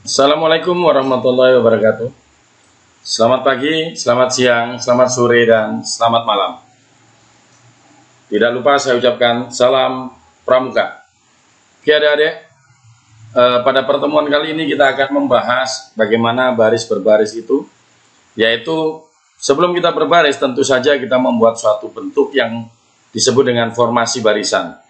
Assalamualaikum warahmatullahi wabarakatuh. Selamat pagi, selamat siang, selamat sore, dan selamat malam. Tidak lupa saya ucapkan salam pramuka. Oke adik-adik, pada pertemuan kali ini kita akan membahas bagaimana baris berbaris itu, yaitu sebelum kita berbaris tentu saja kita membuat suatu bentuk yang disebut dengan formasi barisan.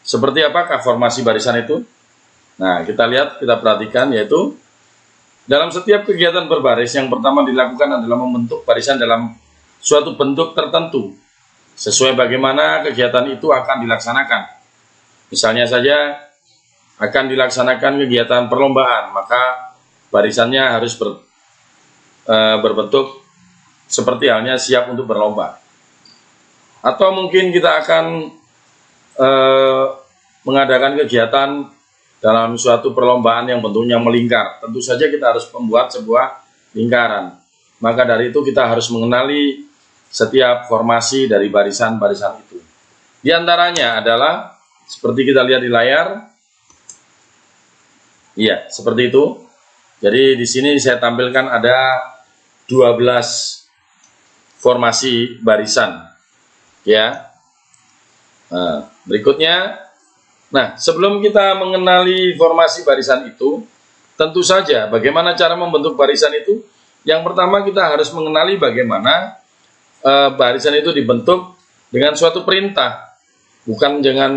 Seperti apakah formasi barisan itu? Nah, kita lihat, kita perhatikan, yaitu dalam setiap kegiatan berbaris yang pertama dilakukan adalah membentuk barisan dalam suatu bentuk tertentu sesuai bagaimana kegiatan itu akan dilaksanakan. Misalnya saja akan dilaksanakan kegiatan perlombaan, maka barisannya harus berbentuk seperti halnya siap untuk berlomba. Atau mungkin kita akan mengadakan kegiatan dalam suatu perlombaan yang bentuknya melingkar. Tentu saja kita harus membuat sebuah lingkaran. Maka dari itu kita harus mengenali setiap formasi dari barisan-barisan itu. Di antaranya adalah seperti kita lihat di layar. Iya, seperti itu. Jadi di sini saya tampilkan ada 12 formasi barisan. Ya. Nah, berikutnya. Nah, sebelum kita mengenali formasi barisan itu, tentu saja bagaimana cara membentuk barisan itu. Yang pertama kita harus mengenali bagaimana barisan itu dibentuk dengan suatu perintah. Bukan dengan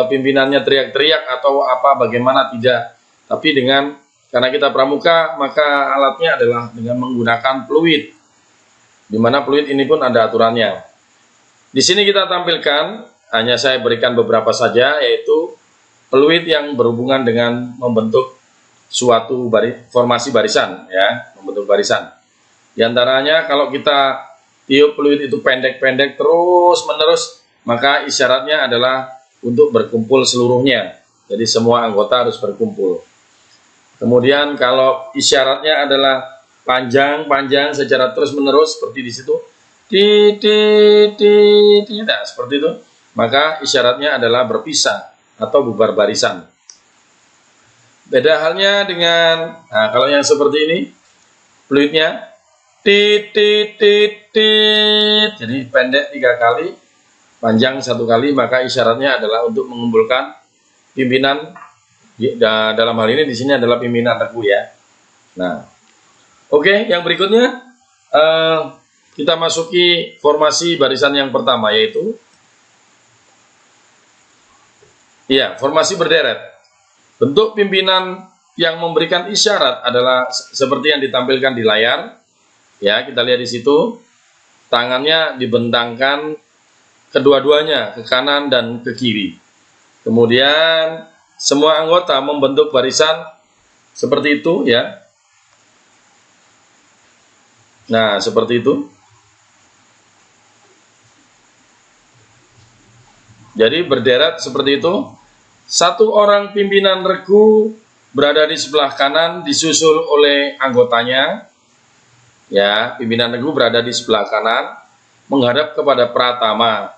pimpinannya teriak-teriak atau apa bagaimana, tidak. Tapi karena kita pramuka, maka alatnya adalah dengan menggunakan peluit. Di mana peluit ini pun ada aturannya. Di sini kita tampilkan, hanya saya berikan beberapa saja, yaitu peluit yang berhubungan dengan membentuk suatu formasi barisan, ya, membentuk barisan. Di antaranya kalau kita tiup peluit itu pendek-pendek terus menerus, maka isyaratnya adalah untuk berkumpul seluruhnya. Jadi semua anggota harus berkumpul. Kemudian kalau isyaratnya adalah panjang-panjang secara terus menerus seperti di situ, tidak seperti itu, maka isyaratnya adalah berpisah atau bubar barisan. Beda halnya dengan, nah kalau yang seperti ini, peluitnya jadi pendek 3 kali, panjang 1 kali, maka isyaratnya adalah untuk mengumpulkan pimpinan. Dalam hal ini di sini adalah pimpinan regu, ya. Nah, oke, yang berikutnya kita masuki formasi barisan yang pertama, yaitu formasi berderet. Bentuk pimpinan yang memberikan isyarat adalah seperti yang ditampilkan di layar. Ya, kita lihat di situ. Tangannya dibentangkan kedua-duanya ke kanan dan ke kiri. Kemudian semua anggota membentuk barisan seperti itu, ya. Nah, seperti itu. Jadi berderet seperti itu. Satu orang pimpinan regu berada di sebelah kanan, disusul oleh anggotanya. Ya, pimpinan regu berada di sebelah kanan, menghadap kepada pratama.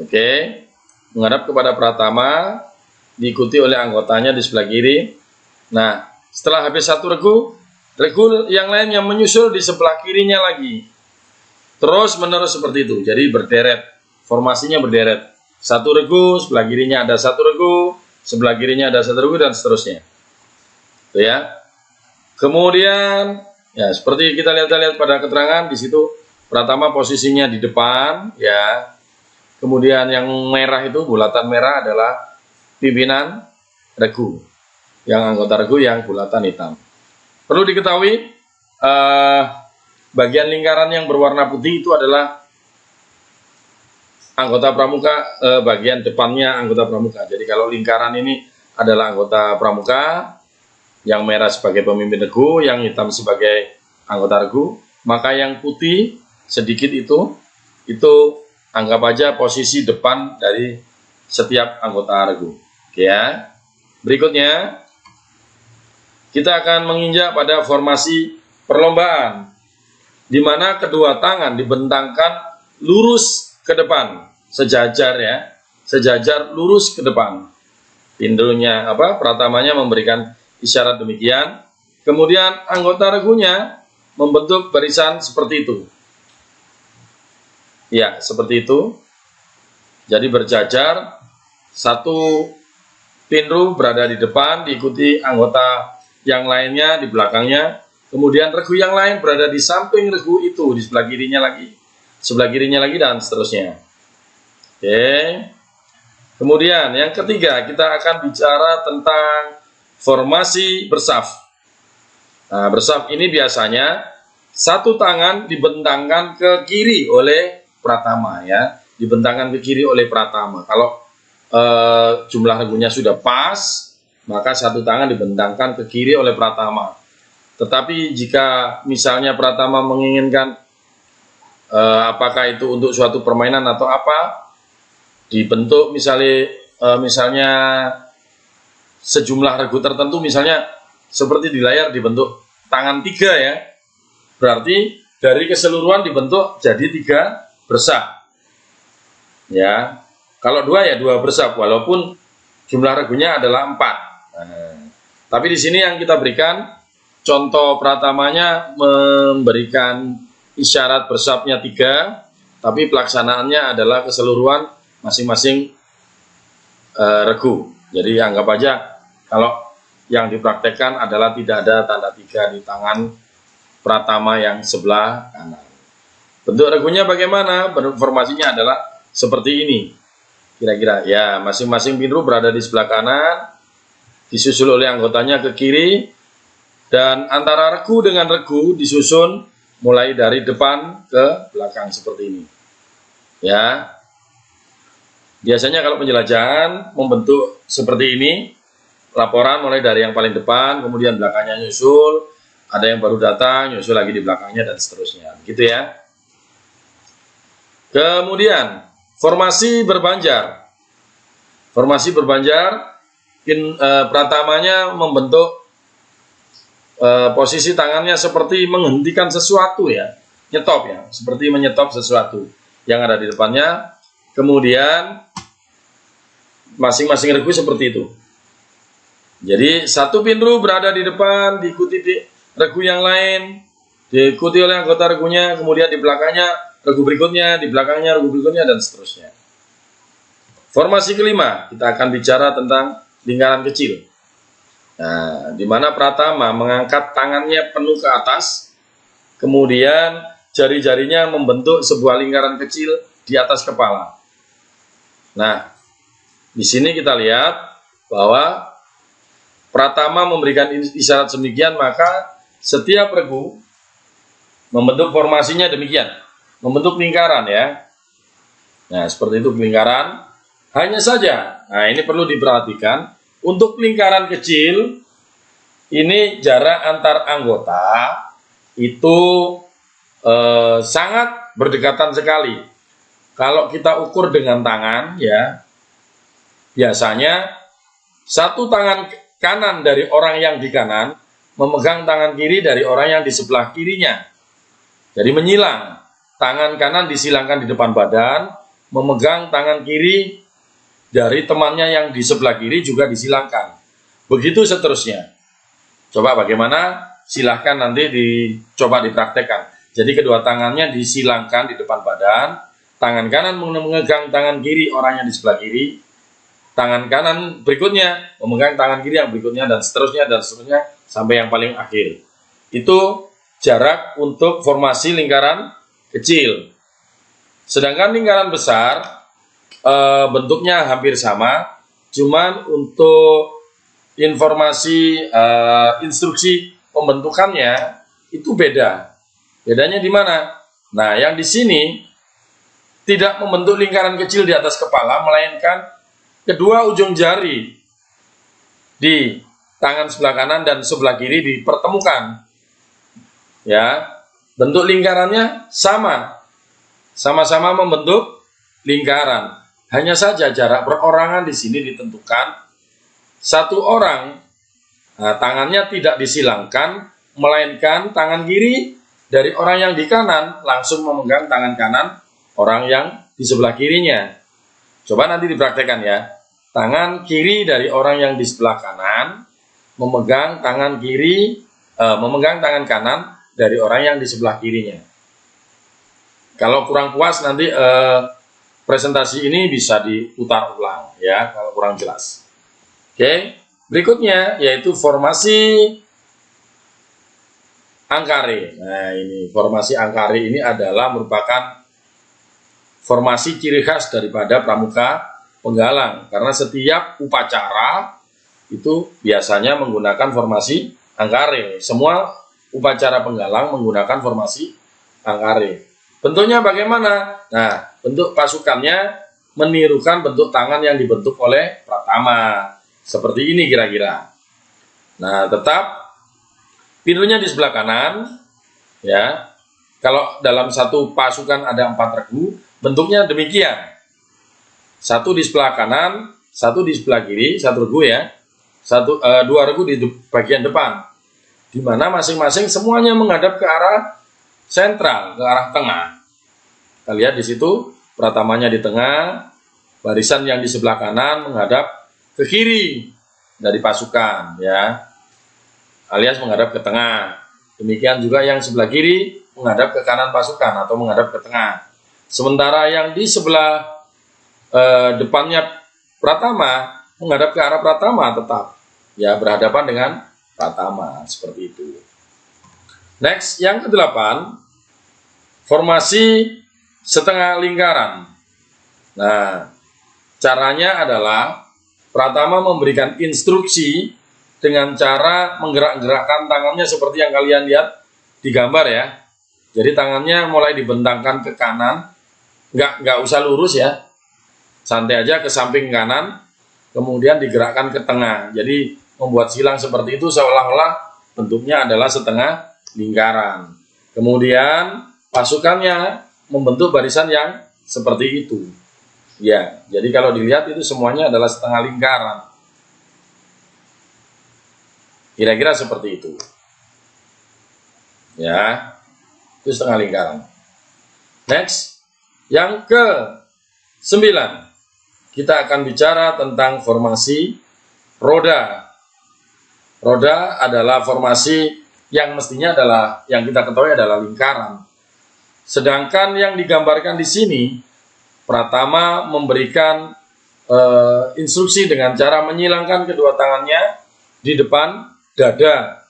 Oke, menghadap kepada pratama, diikuti oleh anggotanya di sebelah kiri. Nah, setelah habis satu regu yang lainnya menyusul di sebelah kirinya lagi. Terus menerus seperti itu. Jadi berderet, formasinya berderet. Satu regu, sebelah kirinya ada satu regu, sebelah kirinya ada satu regu, dan seterusnya. Itu, ya. Kemudian, ya seperti kita lihat pada keterangan di situ, pertama posisinya di depan, ya. Kemudian yang merah itu, bulatan merah adalah pimpinan regu. Yang anggota regu yang bulatan hitam. Perlu diketahui, bagian lingkaran yang berwarna putih itu adalah anggota pramuka, bagian depannya anggota pramuka. Jadi kalau lingkaran ini adalah anggota pramuka, yang merah sebagai pemimpin regu, yang hitam sebagai anggota regu, maka yang putih sedikit itu anggap aja posisi depan dari setiap anggota regu. Oke, ya. Berikutnya kita akan menginjak pada formasi perlombaan, di mana kedua tangan dibentangkan lurus ke depan, sejajar, ya, sejajar lurus ke depan. Pindunya pratamanya memberikan isyarat demikian. Kemudian anggota regunya membentuk barisan seperti itu. Ya, seperti itu. Jadi berjajar, satu pinru berada di depan, diikuti anggota yang lainnya di belakangnya. Kemudian regu yang lain berada di samping regu itu, di sebelah kirinya lagi, dan seterusnya. Oke. Kemudian yang ketiga, kita akan bicara tentang formasi bersaf. Nah, bersaf ini biasanya satu tangan dibentangkan ke kiri oleh pratama, ya, dibentangkan ke kiri oleh pratama. Kalau jumlah regunya sudah pas, maka satu tangan dibentangkan ke kiri oleh pratama. Tetapi jika misalnya pratama menginginkan apakah itu untuk suatu permainan atau apa, dibentuk misalnya sejumlah regu tertentu, misalnya seperti di layar dibentuk tangan 3, ya, berarti dari keseluruhan dibentuk jadi 3 bersaf, ya. Kalau 2 ya 2 bersaf, walaupun jumlah regunya adalah 4. Nah, tapi di sini yang kita berikan contoh pratamanya memberikan isyarat bersafnya 3, tapi pelaksanaannya adalah keseluruhan masing-masing regu. Jadi anggap aja kalau yang dipraktekkan adalah tidak ada tanda 3 di tangan pratama yang sebelah kanan. Bentuk regunya bagaimana? Bentuk formasinya adalah seperti ini. Kira-kira, ya, masing-masing pinru berada di sebelah kanan, disusul oleh anggotanya ke kiri, dan antara regu dengan regu disusun mulai dari depan ke belakang seperti ini. Ya. Biasanya kalau penjelajahan membentuk seperti ini, laporan mulai dari yang paling depan, kemudian belakangnya nyusul, ada yang baru datang, nyusul lagi di belakangnya, dan seterusnya. Begitu, ya. Kemudian, formasi berbanjar. Formasi berbanjar, pratamanya membentuk posisi tangannya seperti menghentikan sesuatu, ya. Nyetop, ya. Seperti menyetop sesuatu yang ada di depannya. Kemudian masing-masing regu seperti itu. Jadi satu pinru berada di depan, diikuti di regu yang lain, diikuti oleh anggota regunya, kemudian di belakangnya regu berikutnya, di belakangnya regu berikutnya, dan seterusnya. Formasi kelima, kita akan bicara tentang lingkaran kecil. Nah, di mana pratama mengangkat tangannya penuh ke atas, kemudian jari-jarinya membentuk sebuah lingkaran kecil di atas kepala. Nah, di sini kita lihat bahwa pratama memberikan isyarat demikian, maka setiap regu membentuk formasinya demikian, membentuk lingkaran, ya. Nah, seperti itu lingkaran. Hanya saja, nah ini perlu diperhatikan, untuk lingkaran kecil ini jarak antar anggota itu sangat berdekatan sekali. Kalau kita ukur dengan tangan, ya, biasanya satu tangan kanan dari orang yang di kanan memegang tangan kiri dari orang yang di sebelah kirinya. Jadi menyilang. Tangan kanan disilangkan di depan badan, memegang tangan kiri dari temannya yang di sebelah kiri juga disilangkan. Begitu seterusnya. Coba bagaimana? Silahkan nanti dicoba dipraktekkan. Jadi kedua tangannya disilangkan di depan badan, tangan kanan memegang tangan kiri orang yang di sebelah kiri, tangan kanan berikutnya memegang tangan kiri yang berikutnya, dan seterusnya sampai yang paling akhir. Itu jarak untuk formasi lingkaran kecil. Sedangkan lingkaran besar bentuknya hampir sama, cuman untuk informasi instruksi pembentukannya itu beda. Bedanya di mana? Nah, yang di sini tidak membentuk lingkaran kecil di atas kepala, melainkan kedua ujung jari di tangan sebelah kanan dan sebelah kiri dipertemukan. Ya, bentuk lingkarannya sama-sama membentuk lingkaran. Hanya saja jarak perorangan di sini ditentukan. Satu orang tangannya tidak disilangkan, melainkan tangan kiri dari orang yang di kanan langsung memegang tangan kanan orang yang di sebelah kirinya. Coba nanti dipraktekkan, ya. Tangan kiri dari orang yang di sebelah kanan memegang tangan kanan dari orang yang di sebelah kirinya. Kalau kurang puas nanti presentasi ini bisa diputar ulang ya kalau kurang jelas. Oke, berikutnya yaitu formasi angkare. Nah, ini formasi angkare ini adalah merupakan formasi ciri khas daripada pramuka penggalang karena setiap upacara itu biasanya menggunakan formasi angkare. Semua upacara penggalang menggunakan formasi angkare. Bentuknya bagaimana? Nah, bentuk pasukannya menirukan bentuk tangan yang dibentuk oleh pratama. Seperti ini kira-kira. Nah, tetap pintunya di sebelah kanan. Ya, kalau dalam satu pasukan ada 4 regu, bentuknya demikian. Satu di sebelah kanan, satu di sebelah kiri, satu regu ya. Dua regu di bagian depan. Di mana masing-masing semuanya menghadap ke arah sentral, ke arah tengah. Kita lihat di situ, pratamanya di tengah, barisan yang di sebelah kanan menghadap ke kiri dari pasukan, ya, alias menghadap ke tengah. Demikian juga yang sebelah kiri menghadap ke kanan pasukan atau menghadap ke tengah. Sementara yang di sebelah depannya pratama menghadap ke arah pratama tetap, ya, berhadapan dengan pratama seperti itu. Next, yang ke-8, formasi setengah lingkaran. Nah, caranya adalah pratama memberikan instruksi dengan cara menggerak-gerakkan tangannya seperti yang kalian lihat di gambar ya. Jadi tangannya mulai dibentangkan ke kanan, nggak usah lurus ya, santai aja ke samping kanan, kemudian digerakkan ke tengah. Jadi membuat silang seperti itu seolah-olah bentuknya adalah setengah lingkaran. Kemudian pasukannya membentuk barisan yang seperti itu. Ya, jadi kalau dilihat itu semuanya adalah setengah lingkaran. Kira-kira seperti itu. Ya, itu setengah lingkaran. Next, yang ke-9. Kita akan bicara tentang formasi roda. Roda adalah formasi yang mestinya adalah, yang kita ketahui adalah lingkaran. Sedangkan yang digambarkan di sini, pratama memberikan instruksi dengan cara menyilangkan kedua tangannya di depan dada.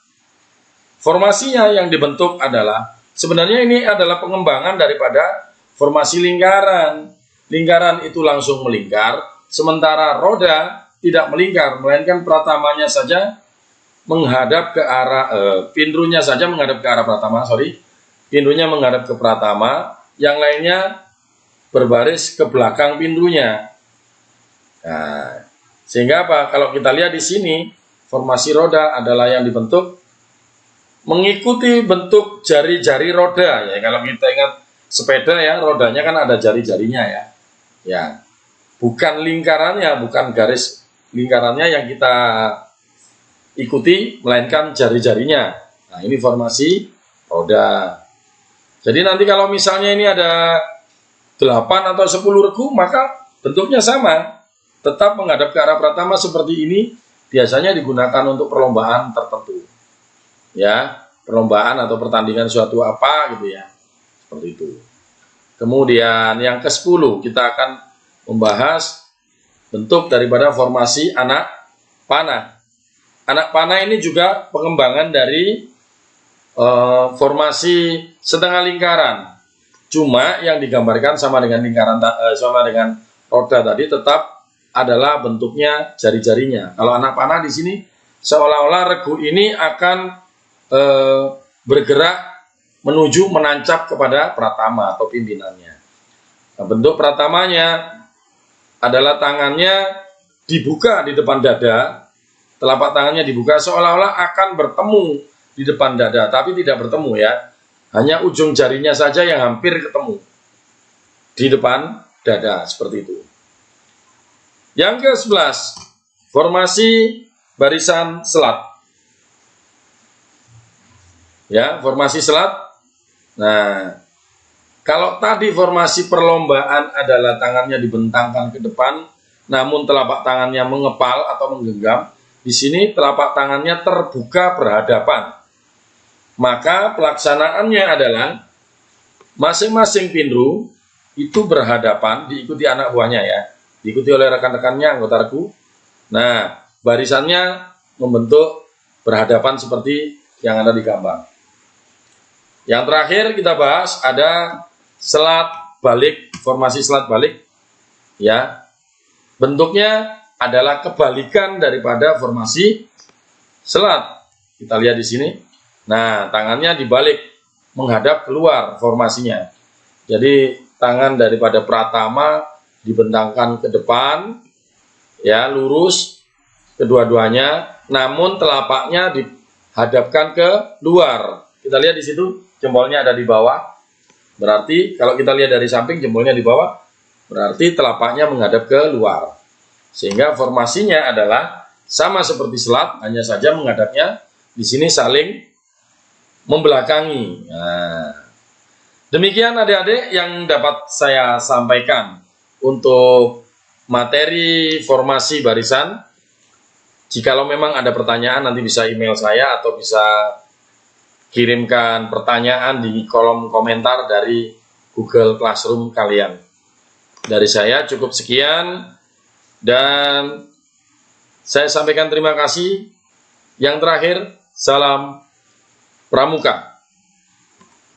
Formasinya yang dibentuk adalah, sebenarnya ini adalah pengembangan daripada formasi lingkaran. Lingkaran itu langsung melingkar, sementara roda tidak melingkar, melainkan pratamanya saja menghadap ke arah, pindunya saja menghadap ke arah pratama, pindunya menghadap ke pratama, yang lainnya berbaris ke belakang pindunya. Nah, sehingga apa? Kalau kita lihat di sini, formasi roda adalah yang dibentuk mengikuti bentuk jari-jari roda ya. Kalau kita ingat sepeda ya, rodanya kan ada jari-jarinya ya. Ya. Bukan lingkarannya, bukan garis lingkarannya yang kita ikuti, melainkan jari-jarinya. Nah, ini formasi roda. Jadi nanti kalau misalnya ini ada 8 atau 10 regu, maka bentuknya sama. Tetap menghadap ke arah pratama seperti ini, biasanya digunakan untuk perlombaan tertentu. Ya, perlombaan atau pertandingan suatu apa gitu ya. Seperti itu. Kemudian yang ke-10, kita akan membahas bentuk daripada formasi anak panah. Anak panah ini juga pengembangan dari formasi setengah lingkaran. Cuma yang digambarkan sama dengan lingkaran, sama dengan roda tadi, tetap adalah bentuknya jari-jarinya. Kalau anak panah di sini seolah-olah regu ini akan bergerak menuju menancap kepada pratama atau pimpinannya. Nah, bentuk pratamanya adalah tangannya dibuka di depan dada, telapak tangannya dibuka seolah-olah akan bertemu di depan dada, tapi tidak bertemu ya. Hanya ujung jarinya saja yang hampir ketemu di depan dada, seperti itu. Yang ke-11, formasi barisan selat. Ya, formasi selat. Nah, kalau tadi formasi perlombaan adalah tangannya dibentangkan ke depan, namun telapak tangannya mengepal atau menggenggam. di sini telapak tangannya terbuka berhadapan. Maka pelaksanaannya adalah masing-masing pinru itu berhadapan, diikuti anak buahnya ya, diikuti oleh rekan-rekannya, anggota regu. Nah, barisannya membentuk berhadapan seperti yang ada di gambar. Yang terakhir kita bahas ada selat balik, formasi selat balik. Ya, bentuknya adalah kebalikan daripada formasi selat. Kita lihat di sini. Nah, tangannya dibalik, menghadap keluar formasinya. Jadi tangan daripada Pratama dibentangkan ke depan, ya lurus kedua-duanya, namun telapaknya dihadapkan ke luar. Kita lihat di situ, jempolnya ada di bawah. Berarti kalau kita lihat dari samping, jempolnya di bawah, berarti telapaknya menghadap ke luar. Sehingga formasinya adalah sama seperti selat, hanya saja menghadapnya di sini saling membelakangi. Nah, demikian adik-adik yang dapat saya sampaikan untuk materi formasi barisan. Jikalau memang ada pertanyaan, nanti bisa email saya atau bisa kirimkan pertanyaan di kolom komentar dari Google Classroom kalian. Dari saya cukup sekian, dan saya sampaikan terima kasih. Yang terakhir, salam Pramuka.